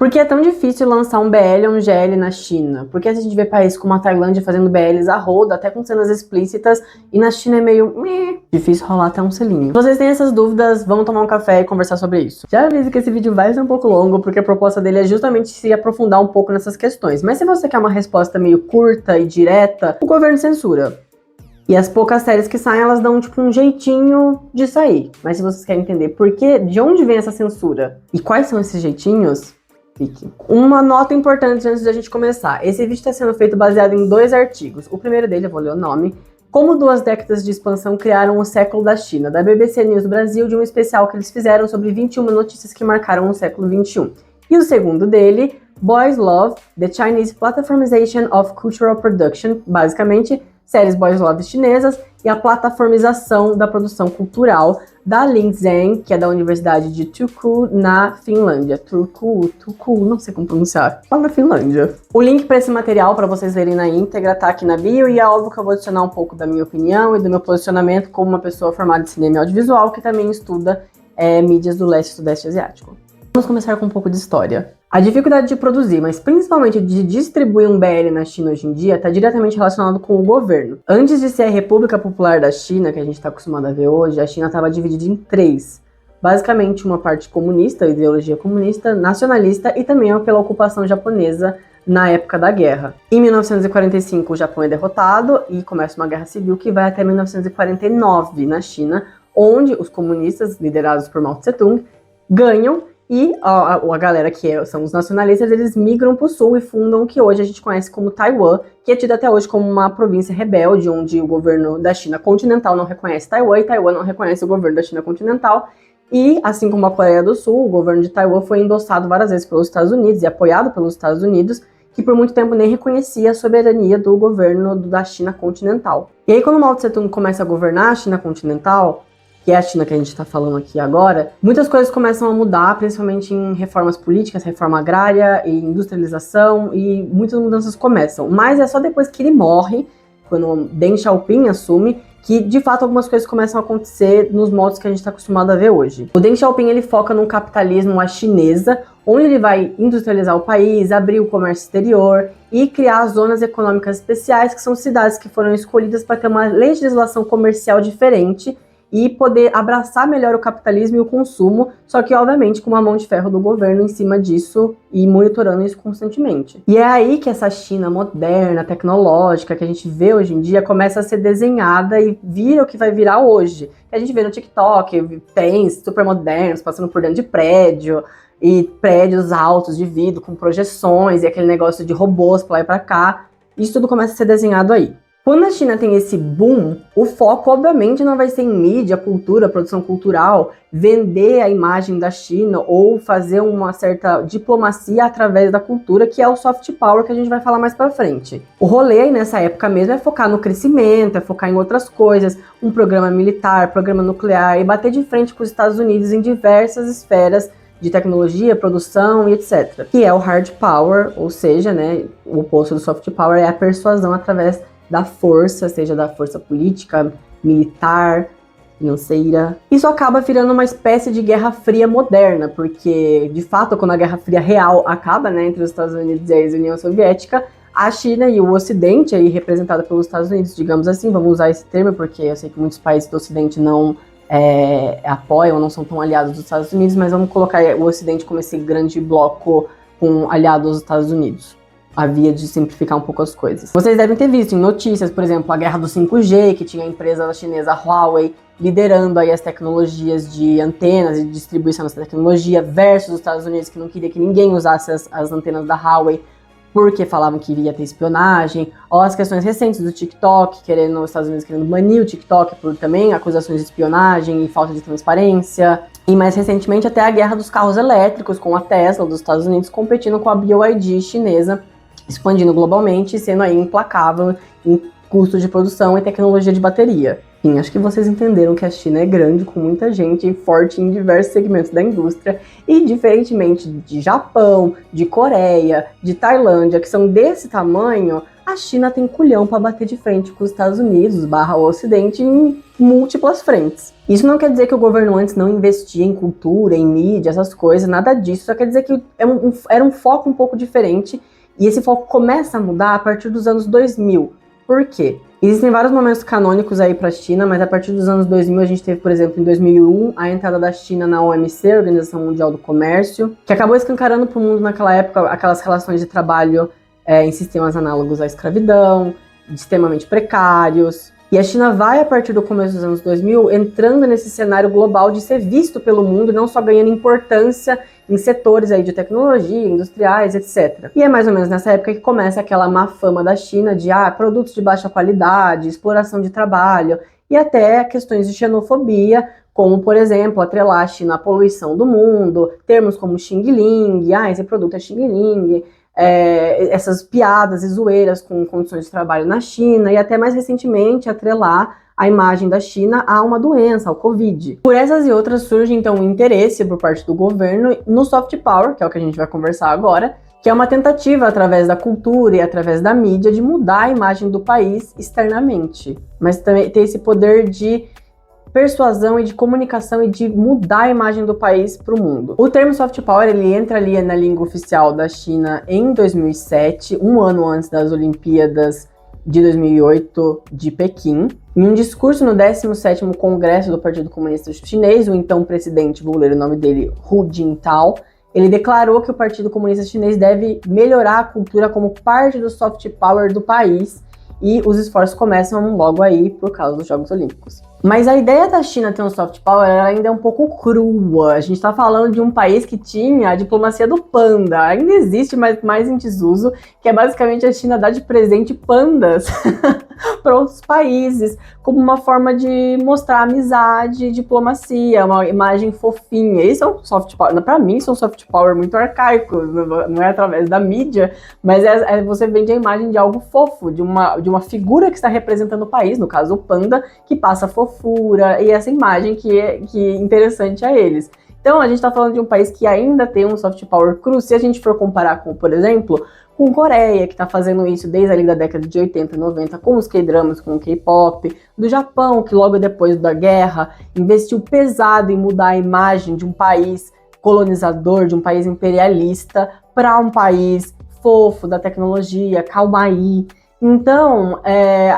Por que é tão difícil lançar um BL ou um GL na China? Por que a gente vê países como a Tailândia fazendo BLs a rodo, até com cenas explícitas, e na China é meio difícil rolar até um selinho? Se vocês têm essas dúvidas, vamos tomar um café e conversar sobre isso. Já aviso que esse vídeo vai ser um pouco longo, porque a proposta dele é justamente se aprofundar um pouco nessas questões. Mas se você quer uma resposta meio curta e direta, o governo censura. E as poucas séries que saem, elas dão tipo um jeitinho de sair. Mas se vocês querem entender por que, de onde vem essa censura e quais são esses jeitinhos, fique. Uma nota importante antes da gente começar. Esse vídeo está sendo feito baseado em 2 artigos. O primeiro dele, eu vou ler o nome. Como 2 décadas de expansão criaram o século da China, da BBC News Brasil, de um especial que eles fizeram sobre 21 notícias que marcaram o século XXI. E o segundo dele, Boys Love, The Chinese Platformization of Cultural Production, basicamente, séries Boys Love chinesas e a plataformização da produção cultural da Lin Zheng, que é da Universidade de Turku, na Finlândia. Turku, não sei como pronunciar. Lá na Finlândia. O link para esse material, para vocês lerem na íntegra, tá aqui na bio, e é óbvio que eu vou adicionar um pouco da minha opinião e do meu posicionamento como uma pessoa formada em cinema e audiovisual, que também estuda mídias do leste e sudeste asiático. Vamos começar com um pouco de história. A dificuldade de produzir, mas principalmente de distribuir um BL na China hoje em dia, está diretamente relacionado com o governo. Antes de ser a República Popular da China, que a gente está acostumado a ver hoje, a China estava dividida em 3. Basicamente uma parte comunista, ideologia comunista, nacionalista e também pela ocupação japonesa na época da guerra. Em 1945 o Japão é derrotado e começa uma guerra civil que vai até 1949 na China, onde os comunistas, liderados por Mao Tse-tung, ganham. E a galera que são os nacionalistas, eles migram para o sul e fundam o que hoje a gente conhece como Taiwan, que é tido até hoje como uma província rebelde, onde o governo da China continental não reconhece Taiwan e Taiwan não reconhece o governo da China continental. E, assim como a Coreia do Sul, o governo de Taiwan foi endossado várias vezes pelos Estados Unidos e apoiado pelos Estados Unidos, que por muito tempo nem reconhecia a soberania do governo da China continental. E aí, quando Mao Tse-tung começa a governar a China continental, que é a China que a gente está falando aqui agora, muitas coisas começam a mudar, principalmente em reformas políticas, reforma agrária e industrialização, e muitas mudanças começam. Mas é só depois que ele morre, quando Deng Xiaoping assume, que de fato algumas coisas começam a acontecer nos modos que a gente está acostumado a ver hoje. O Deng Xiaoping ele foca no capitalismo à chinesa, onde ele vai industrializar o país, abrir o comércio exterior e criar zonas econômicas especiais, que são cidades que foram escolhidas para ter uma legislação comercial diferente e poder abraçar melhor o capitalismo e o consumo, só que obviamente com uma mão de ferro do governo em cima disso e monitorando isso constantemente. E é aí que essa China moderna, tecnológica, que a gente vê hoje em dia, começa a ser desenhada e vira o que vai virar hoje. A gente vê no TikTok, trens super modernos, passando por dentro de prédio, e prédios altos de vidro, com projeções, e aquele negócio de robôs pra lá e pra cá. Isso tudo começa a ser desenhado aí. Quando a China tem esse boom, o foco obviamente não vai ser em mídia, cultura, produção cultural, vender a imagem da China ou fazer uma certa diplomacia através da cultura, que é o soft power que a gente vai falar mais pra frente. O rolê aí nessa época mesmo é focar no crescimento, é focar em outras coisas, um programa militar, programa nuclear e bater de frente com os Estados Unidos em diversas esferas de tecnologia, produção e etc. Que é o hard power, ou seja, né, o oposto do soft power é a persuasão através da força, seja da força política, militar, financeira. Isso acaba virando uma espécie de Guerra Fria moderna, porque, de fato, quando a Guerra Fria real acaba, né, entre os Estados Unidos e a União Soviética, a China e o Ocidente, aí representado pelos Estados Unidos, digamos assim, vamos usar esse termo, porque eu sei que muitos países do Ocidente não apoiam, não são tão aliados dos Estados Unidos, mas vamos colocar o Ocidente como esse grande bloco com aliados dos Estados Unidos. A via de simplificar um pouco as coisas. Vocês devem ter visto em notícias, por exemplo, a guerra do 5G, que tinha a empresa chinesa Huawei liderando aí as tecnologias de antenas e de distribuição dessa tecnologia, versus os Estados Unidos, que não queria que ninguém usasse as antenas da Huawei, porque falavam que iria ter espionagem, ou as questões recentes do TikTok, os Estados Unidos querendo banir o TikTok por também acusações de espionagem e falta de transparência. E mais recentemente até a guerra dos carros elétricos, com a Tesla dos Estados Unidos competindo com a BYD chinesa, expandindo globalmente e sendo aí implacável em custo de produção e tecnologia de bateria. Enfim, acho que vocês entenderam que a China é grande, com muita gente e forte em diversos segmentos da indústria, e diferentemente de Japão, de Coreia, de Tailândia, que são desse tamanho, a China tem culhão para bater de frente com os Estados Unidos, / o Ocidente, em múltiplas frentes. Isso não quer dizer que o governo antes não investia em cultura, em mídia, essas coisas, nada disso. Só quer dizer que era um foco um pouco diferente, e esse foco começa a mudar a partir dos anos 2000. Por quê? Existem vários momentos canônicos aí para a China, mas a partir dos anos 2000 a gente teve, por exemplo, em 2001, a entrada da China na OMC, Organização Mundial do Comércio, que acabou escancarando para o mundo naquela época aquelas relações de trabalho em sistemas análogos à escravidão, extremamente precários. E a China vai, a partir do começo dos anos 2000, entrando nesse cenário global de ser visto pelo mundo e não só ganhando importância em setores aí de tecnologia, industriais, etc. E é mais ou menos nessa época que começa aquela má fama da China de produtos de baixa qualidade, exploração de trabalho e até questões de xenofobia, como, por exemplo, atrelar a China à poluição do mundo, termos como Xing Ling, esse produto é Xing Ling, essas piadas e zoeiras com condições de trabalho na China e até mais recentemente atrelar a imagem da China a uma doença, ao Covid. Por essas e outras surge então um interesse por parte do governo no soft power, que é o que a gente vai conversar agora, que é uma tentativa através da cultura e através da mídia de mudar a imagem do país externamente, mas também ter esse poder de persuasão e de comunicação e de mudar a imagem do país para o mundo. O termo soft power ele entra ali na língua oficial da China em 2007, um ano antes das Olimpíadas de 2008 de Pequim. Em um discurso no 17º Congresso do Partido Comunista Chinês, o então presidente, vou ler o nome dele, Hu Jintao, ele declarou que o Partido Comunista Chinês deve melhorar a cultura como parte do soft power do país, e os esforços começam logo aí por causa dos Jogos Olímpicos. Mas a ideia da China ter um soft power ainda é um pouco crua. A gente está falando de um país que tinha a diplomacia do panda. Ainda existe, mas mais em desuso, que é basicamente a China dar de presente pandas para outros países, como uma forma de mostrar amizade, diplomacia, uma imagem fofinha. Isso é um soft power. Para mim, isso é um soft power muito arcaico, não é através da mídia, mas você vende a imagem de algo fofo, de uma figura que está representando o país, no caso o panda, que passa fofura, e essa imagem que é interessante a eles. Então a gente está falando de um país que ainda tem um soft power cru, se a gente for comparar com, por exemplo, com Coreia, que está fazendo isso desde ali da década de 80 e 90 com os K-dramas, com o K-pop, do Japão, que logo depois da guerra investiu pesado em mudar a imagem de um país colonizador, de um país imperialista, para um país fofo, da tecnologia, calmaí. Então,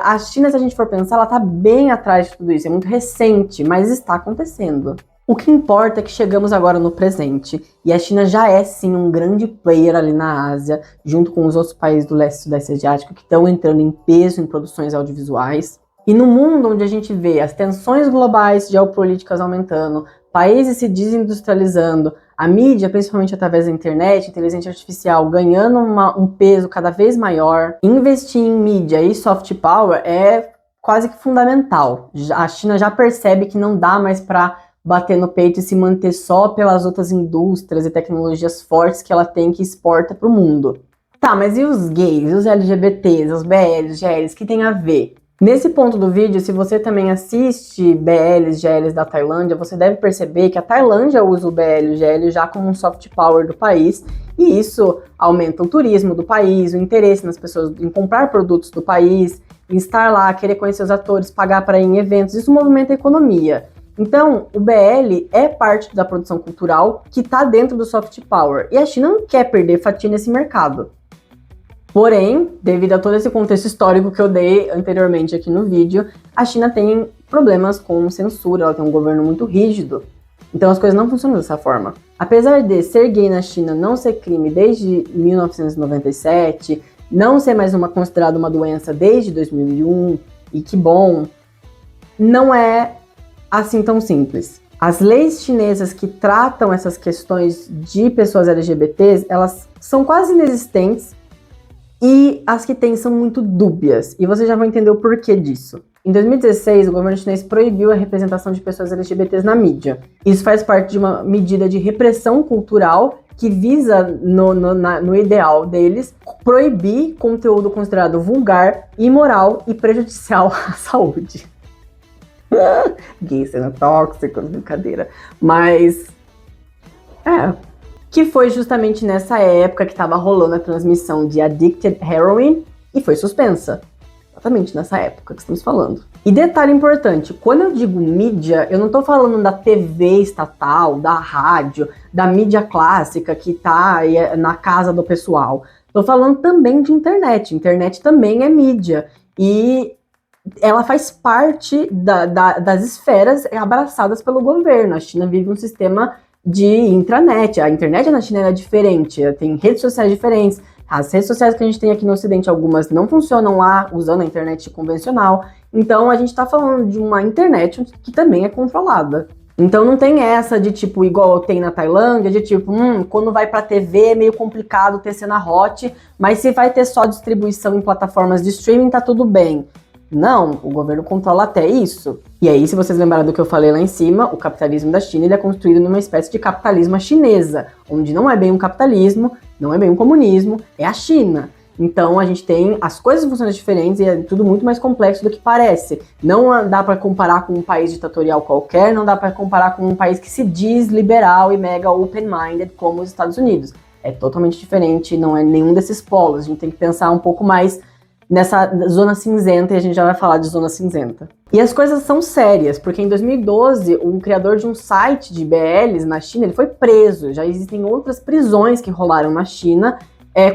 a China, se a gente for pensar, ela está bem atrás de tudo isso, é muito recente, mas está acontecendo. O que importa é que chegamos agora no presente, e a China já é sim um grande player ali na Ásia, junto com os outros países do leste e sudeste asiático que estão entrando em peso em produções audiovisuais. E no mundo onde a gente vê as tensões globais geopolíticas aumentando, países se desindustrializando, a mídia, principalmente através da internet, inteligência artificial, ganhando um peso cada vez maior, investir em mídia e soft power é quase que fundamental. A China já percebe que não dá mais para bater no peito e se manter só pelas outras indústrias e tecnologias fortes que ela tem que exporta para o mundo. Tá, mas e os gays, os LGBTs, os BLs, GLs, que tem a ver? Nesse ponto do vídeo, se você também assiste BLs, GLs da Tailândia, você deve perceber que a Tailândia usa o BL e o GL já como um soft power do país, e isso aumenta o turismo do país, o interesse nas pessoas em comprar produtos do país, em estar lá, querer conhecer os atores, pagar para ir em eventos, isso movimenta a economia. Então, o BL é parte da produção cultural que está dentro do soft power, e a China não quer perder fatia nesse mercado. Porém, devido a todo esse contexto histórico que eu dei anteriormente aqui no vídeo, a China tem problemas com censura, ela tem um governo muito rígido. Então as coisas não funcionam dessa forma. Apesar de ser gay na China não ser crime desde 1997, não ser mais considerada uma doença desde 2001, e que bom, não é assim tão simples. As leis chinesas que tratam essas questões de pessoas LGBTs, elas são quase inexistentes, e as que tem são muito dúbias, e você já vai entender o porquê disso. Em 2016, o governo chinês proibiu a representação de pessoas LGBTs na mídia. Isso faz parte de uma medida de repressão cultural que visa, no ideal deles, proibir conteúdo considerado vulgar, imoral e prejudicial à saúde. Gay sendo tóxico, brincadeira. Mas, que foi justamente nessa época que estava rolando a transmissão de Addicted Heroin, e foi suspensa. Exatamente nessa época que estamos falando. E detalhe importante, quando eu digo mídia, eu não estou falando da TV estatal, da rádio, da mídia clássica que está na casa do pessoal. Estou falando também de internet. Internet também é mídia. E ela faz parte das esferas abraçadas pelo governo. A China vive um sistema de intranet. A internet na China é diferente, tem redes sociais diferentes. As redes sociais que a gente tem aqui no Ocidente, algumas não funcionam lá usando a internet convencional. Então a gente tá falando de uma internet que também é controlada. Então não tem essa de tipo, igual tem na Tailândia, de tipo, quando vai pra TV é meio complicado ter cena hot, mas se vai ter só distribuição em plataformas de streaming, tá tudo bem. Não, o governo controla até isso. E aí, se vocês lembrarem do que eu falei lá em cima, o capitalismo da China ele é construído numa espécie de capitalismo chinesa, onde não é bem um capitalismo, não é bem um comunismo, é a China. Então a gente tem as coisas funcionam diferentes e é tudo muito mais complexo do que parece. Não dá para comparar com um país ditatorial qualquer, não dá para comparar com um país que se diz liberal e mega open-minded como os Estados Unidos. É totalmente diferente, não é nenhum desses polos. A gente tem que pensar um pouco mais nessa zona cinzenta, e a gente já vai falar de zona cinzenta. E as coisas são sérias, porque em 2012, um criador de um site de BLs na China, ele foi preso. Já existem outras prisões que rolaram na China,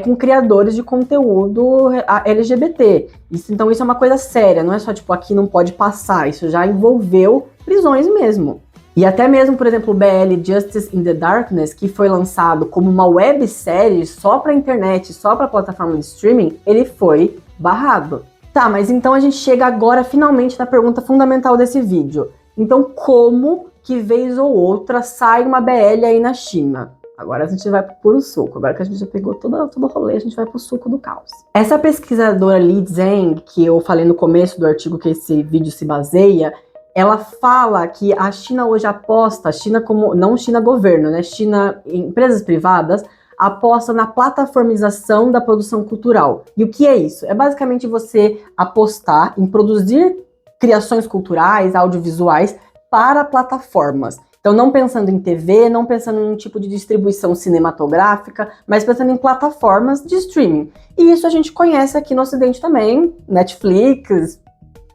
com criadores de conteúdo LGBT. Então isso é uma coisa séria, não é só tipo, aqui não pode passar, isso já envolveu prisões mesmo. E até mesmo, por exemplo, o BL Justice in the Darkness, que foi lançado como uma websérie só para internet, só para plataforma de streaming, ele foi barrado. Tá, mas então a gente chega agora finalmente na pergunta fundamental desse vídeo. Então como que vez ou outra sai uma BL aí na China? Agora a gente vai pro puro suco. Agora que a gente já pegou todo o rolê, a gente vai pro suco do caos. Essa pesquisadora Li Zheng, que eu falei no começo do artigo que esse vídeo se baseia, ela fala que a China hoje aposta, a China como, não China governo, né? China, empresas privadas, aposta na plataformização da produção cultural. E o que é isso? É basicamente você apostar em produzir criações culturais, audiovisuais para plataformas. Então não pensando em TV, não pensando em um tipo de distribuição cinematográfica, mas pensando em plataformas de streaming. E isso a gente conhece aqui no Ocidente também, Netflix,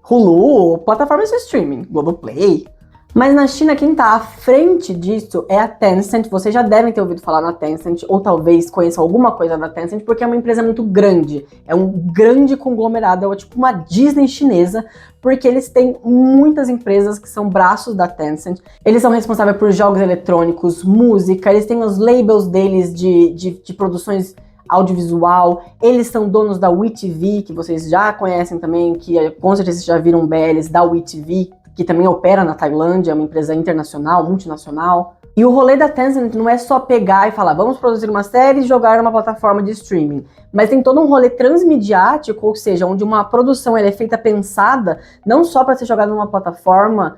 Hulu, plataformas de streaming, Globoplay. Mas na China, quem tá à frente disso é a Tencent. Vocês já devem ter ouvido falar na Tencent, ou talvez conheçam alguma coisa da Tencent, porque é uma empresa muito grande. É um grande conglomerado, é tipo uma Disney chinesa, porque eles têm muitas empresas que são braços da Tencent. Eles são responsáveis por jogos eletrônicos, música, eles têm os labels deles de produções audiovisual, eles são donos da WeTV, que vocês já conhecem também, que com certeza vocês já viram BLs da WeTV, que também opera na Tailândia, é uma empresa internacional, multinacional. E o rolê da Tencent não é só pegar e falar, vamos produzir uma série e jogar numa plataforma de streaming. Mas tem todo um rolê transmediático, ou seja, onde uma produção ela é feita pensada, não só para ser jogada numa plataforma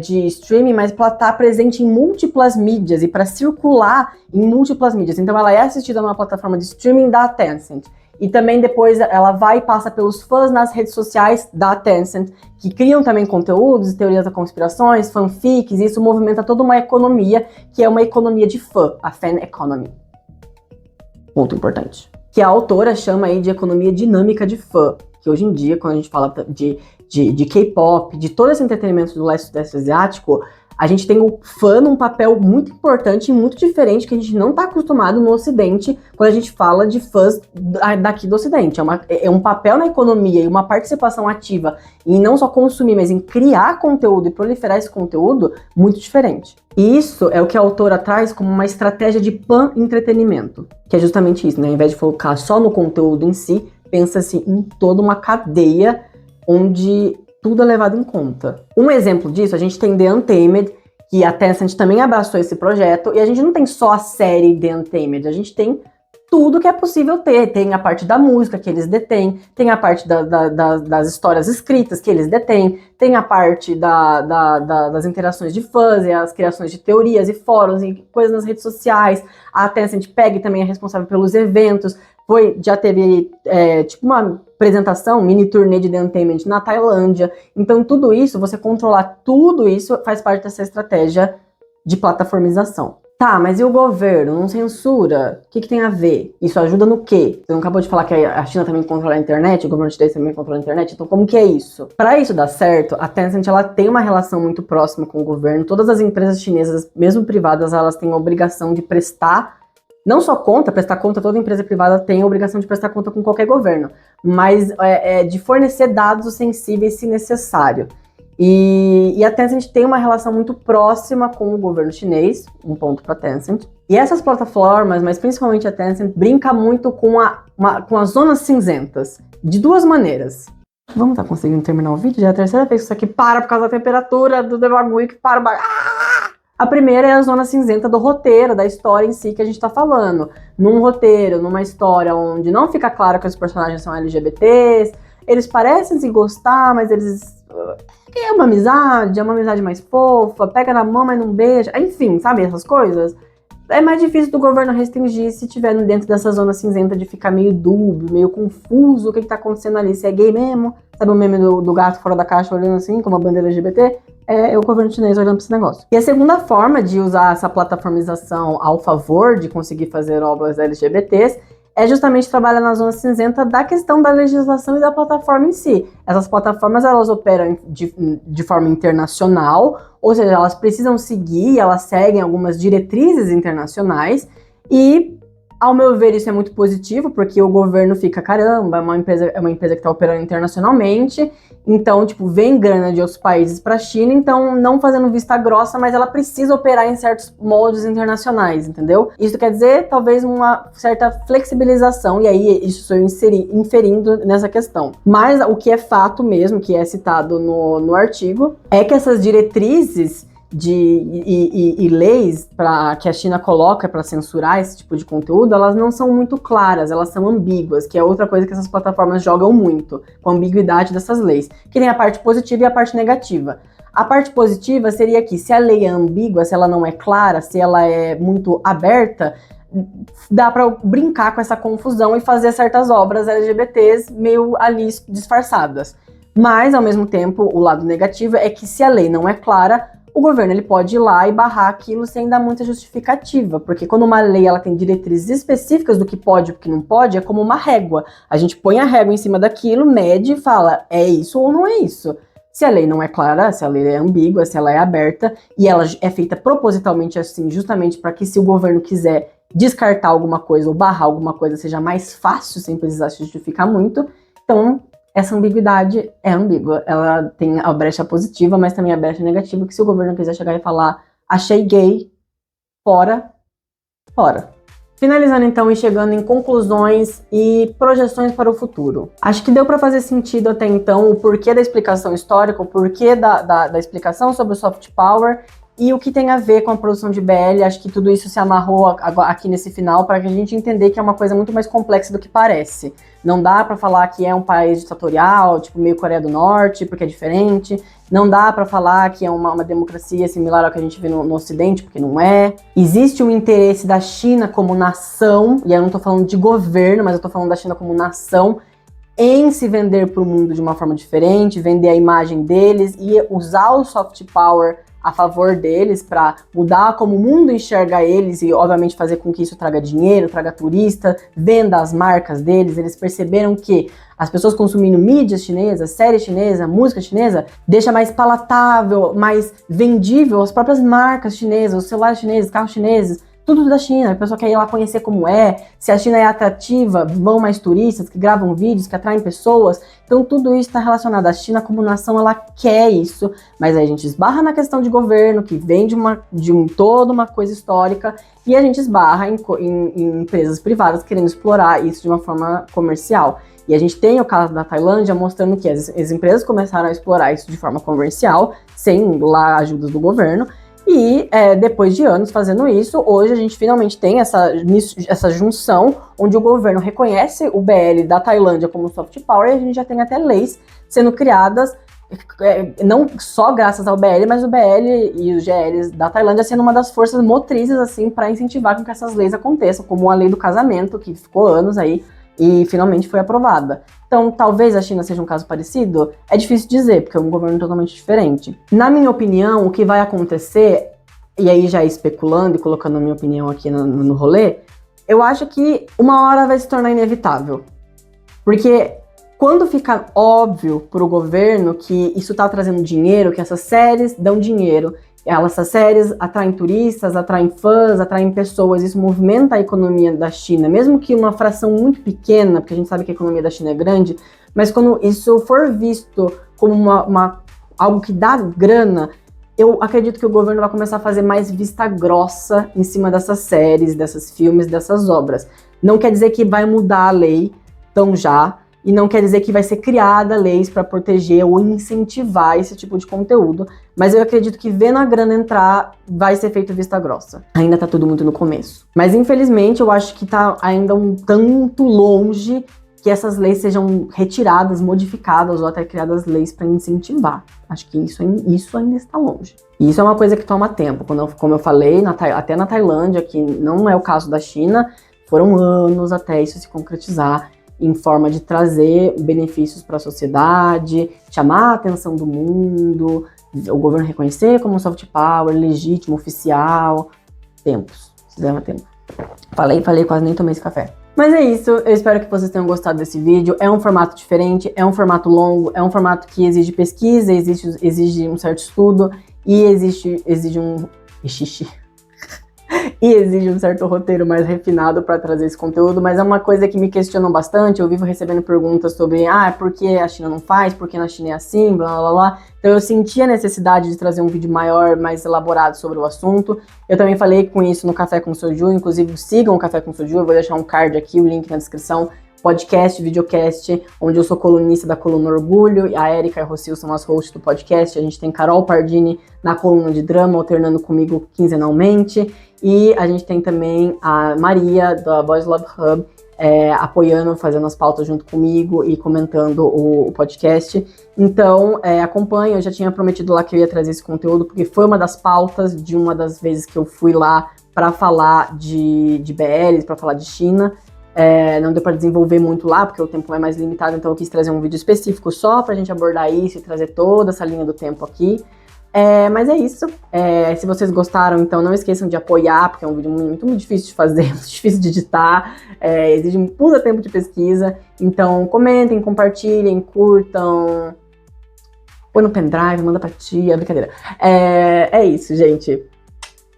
de streaming, mas para estar presente em múltiplas mídias e para circular em múltiplas mídias. Então ela é assistida numa plataforma de streaming da Tencent. E também depois ela vai e passa pelos fãs nas redes sociais da Tencent, que criam também conteúdos, teorias da conspirações, fanfics, e isso movimenta toda uma economia, que é uma economia de fã, a fan economy. Ponto importante. Que a autora chama aí de economia dinâmica de fã, que hoje em dia, quando a gente fala de K-pop, de todo esse entretenimento do leste sudeste asiático, a gente tem o fã num papel muito importante e muito diferente que a gente não está acostumado no Ocidente quando a gente fala de fãs daqui do Ocidente. É um papel na economia e uma participação ativa em não só consumir, mas em criar conteúdo e proliferar esse conteúdo muito diferente. E isso é o que a autora traz como uma estratégia de pan-entretenimento, que é justamente isso, né? Ao invés de focar só no conteúdo em si, pensa-se em toda uma cadeia onde tudo é levado em conta. Um exemplo disso, a gente tem The Untamed, que a Tencent também abraçou esse projeto, e a gente não tem só a série The Untamed, a gente tem tudo que é possível ter. Tem a parte da música que eles detêm, tem a parte das histórias escritas que eles detêm, tem a parte das interações de fãs e as criações de teorias e fóruns e coisas nas redes sociais. A Tencent PEG também é responsável pelos eventos. Já teve tipo uma apresentação, mini turnê de The Untamed na Tailândia. Então tudo isso, você controlar tudo isso faz parte dessa estratégia de plataformização. Tá, mas e o governo? Não censura? O que tem a ver? Isso ajuda no quê? Você não acabou de falar que a China também controla a internet, o governo chinês também controla a internet, então como que é isso? Para isso dar certo, a Tencent ela tem uma relação muito próxima com o governo. Todas as empresas chinesas, mesmo privadas, elas têm a obrigação de prestar, não só conta, prestar conta, toda empresa privada tem a obrigação de prestar conta com qualquer governo, mas de fornecer dados sensíveis se necessário. E a Tencent tem uma relação muito próxima com o governo chinês, um ponto para a Tencent. E essas plataformas, mas principalmente a Tencent, brinca muito com as zonas cinzentas, de duas maneiras. Vamos estar conseguindo terminar o vídeo? Já é a terceira vez que isso aqui para por causa da temperatura do bagulho que para o bagulho. A primeira é a zona cinzenta do roteiro, da história em si que a gente tá falando. Num roteiro, numa história onde não fica claro que os personagens são LGBTs, eles parecem se gostar, mas eles... é uma amizade mais fofa, pega na mão, mas não beija, enfim, sabe, essas coisas. É mais difícil do governo restringir se tiver dentro dessa zona cinzenta de ficar meio dúbio, meio confuso o que tá acontecendo ali, se é gay mesmo, sabe o meme do gato fora da caixa olhando assim, com uma bandeira LGBT? É o governo chinês olhando pra esse negócio. E a segunda forma de usar essa plataformização ao favor de conseguir fazer obras LGBTs é justamente trabalhar na zona cinzenta da questão da legislação e da plataforma em si. Essas plataformas, elas operam de forma internacional, ou seja, elas precisam seguir, elas seguem algumas diretrizes internacionais e, ao meu ver, isso é muito positivo, porque o governo fica, caramba, é uma empresa que está operando internacionalmente, então, tipo, vem grana de outros países para a China, então, não fazendo vista grossa, mas ela precisa operar em certos moldes internacionais, entendeu? Isso quer dizer, talvez, uma certa flexibilização, e aí isso estou inferindo nessa questão. Mas o que é fato mesmo, que é citado no artigo, é que essas diretrizes e leis que a China coloca para censurar esse tipo de conteúdo, elas não são muito claras, elas são ambíguas, que é outra coisa que essas plataformas jogam muito, com a ambiguidade dessas leis, que tem a parte positiva e a parte negativa. A parte positiva seria que se a lei é ambígua, se ela não é clara, se ela é muito aberta, dá para brincar com essa confusão e fazer certas obras LGBTs meio ali disfarçadas. Mas, ao mesmo tempo, o lado negativo é que se a lei não é clara, o governo ele pode ir lá e barrar aquilo sem dar muita justificativa, porque quando uma lei ela tem diretrizes específicas do que pode e o que não pode, é como uma régua. A gente põe a régua em cima daquilo, mede e fala, é isso ou não é isso. Se a lei não é clara, se a lei é ambígua, se ela é aberta, e ela é feita propositalmente assim, justamente para que se o governo quiser descartar alguma coisa ou barrar alguma coisa, seja mais fácil, sem precisar se justificar muito, então... essa ambiguidade é ambígua, ela tem a brecha positiva, mas também a brecha negativa, que se o governo quiser chegar e falar, achei gay, fora. Finalizando então e chegando em conclusões e projeções para o futuro. Acho que deu para fazer sentido até então o porquê da explicação histórica, o porquê da explicação sobre o soft power e o que tem a ver com a produção de BL. Acho que tudo isso se amarrou aqui nesse final para que a gente entender que é uma coisa muito mais complexa do que parece. Não dá para falar que é um país ditatorial, tipo meio Coreia do Norte, porque é diferente. Não dá para falar que é uma democracia similar ao que a gente vê no Ocidente, porque não é. Existe um interesse da China como nação, e eu não tô falando de governo, mas eu tô falando da China como nação, em se vender para o mundo de uma forma diferente, vender a imagem deles e usar o soft power a favor deles para mudar como o mundo enxerga eles e, obviamente, fazer com que isso traga dinheiro, traga turista, venda as marcas deles. Eles perceberam que as pessoas consumindo mídias chinesas, série chinesa, música chinesa, deixa mais palatável, mais vendível as próprias marcas chinesas, os celulares chineses, carros chineses, tudo da China. A pessoa quer ir lá conhecer como é, se a China é atrativa, vão mais turistas que gravam vídeos, que atraem pessoas. Então tudo isso está relacionado. A China como nação, ela quer isso, mas aí a gente esbarra na questão de governo, que vem toda uma coisa histórica, e a gente esbarra em empresas privadas querendo explorar isso de uma forma comercial. E a gente tem o caso da Tailândia mostrando que as empresas começaram a explorar isso de forma comercial, sem lá ajudas do governo. E depois de anos fazendo isso, hoje a gente finalmente tem essa junção onde o governo reconhece o BL da Tailândia como soft power, e a gente já tem até leis sendo criadas, não só graças ao BL, mas o BL e os GLs da Tailândia sendo uma das forças motrizes assim, para incentivar com que essas leis aconteçam, como a lei do casamento, que ficou anos aí e finalmente foi aprovada. Então, talvez a China seja um caso parecido? É difícil dizer, porque é um governo totalmente diferente. Na minha opinião, o que vai acontecer e aí já especulando e colocando a minha opinião aqui no rolê, eu acho que uma hora vai se tornar inevitável. Porque quando fica óbvio para o governo que isso está trazendo dinheiro, que essas séries dão dinheiro, essas séries atraem turistas, atraem fãs, atraem pessoas, isso movimenta a economia da China, mesmo que uma fração muito pequena, porque a gente sabe que a economia da China é grande, mas quando isso for visto como algo que dá grana, eu acredito que o governo vai começar a fazer mais vista grossa em cima dessas séries, desses filmes, dessas obras. Não quer dizer que vai mudar a lei tão já, e não quer dizer que vai ser criada leis para proteger ou incentivar esse tipo de conteúdo, mas eu acredito que vendo a grana entrar, vai ser feito vista grossa. Ainda tá tudo muito no começo. Mas infelizmente eu acho que tá ainda um tanto longe que essas leis sejam retiradas, modificadas ou até criadas leis para incentivar. Acho que isso ainda está longe. E isso é uma coisa que toma tempo. Como eu falei, até na Tailândia, que não é o caso da China, foram anos até isso se concretizar em forma de trazer benefícios para a sociedade, chamar a atenção do mundo, o governo reconhecer como soft power, legítimo, oficial. Tempos. Se leva tempo. Falei, quase nem tomei esse café. Mas é isso, eu espero que vocês tenham gostado desse vídeo. É um formato diferente, é um formato longo, é um formato que exige pesquisa, exige um certo estudo e exige um certo roteiro mais refinado para trazer esse conteúdo, mas é uma coisa que me questionam bastante. Eu vivo recebendo perguntas sobre por que a China não faz, por que na China é assim, blá blá blá. Então eu senti a necessidade de trazer um vídeo maior, mais elaborado sobre o assunto. Eu também falei com isso no Café com Soju, inclusive sigam o Café com Soju, eu vou deixar um card aqui, o link na descrição. Podcast, videocast, onde eu sou colunista da coluna Orgulho, e a Erika e a Rocio são as hosts do podcast. A gente tem Carol Pardini na coluna de drama, alternando comigo quinzenalmente. E a gente tem também a Maria, da Boys Love Hub, apoiando, fazendo as pautas junto comigo e comentando o podcast. Então, acompanhe, eu já tinha prometido lá que eu ia trazer esse conteúdo, porque foi uma das pautas de uma das vezes que eu fui lá para falar de BLs, para falar de China. Não deu para desenvolver muito lá, porque o tempo é mais limitado, então eu quis trazer um vídeo específico só pra gente abordar isso e trazer toda essa linha do tempo aqui. Mas é isso. Se vocês gostaram, então não esqueçam de apoiar, porque é um vídeo muito, muito difícil de fazer, muito difícil de editar, exige um puta tempo de pesquisa. Então comentem, compartilhem, curtam, põe no pendrive, manda pra tia, brincadeira. É isso, gente.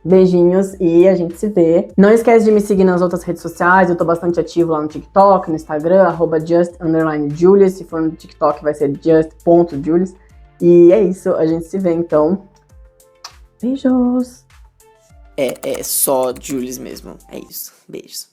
Beijinhos e a gente se vê. Não esquece de me seguir nas outras redes sociais, eu tô bastante ativo lá no TikTok, no Instagram, @just_Julius, se for no TikTok vai ser just.julius. E é isso, a gente se vê então. Beijos! É só Julius mesmo, é isso. Beijos.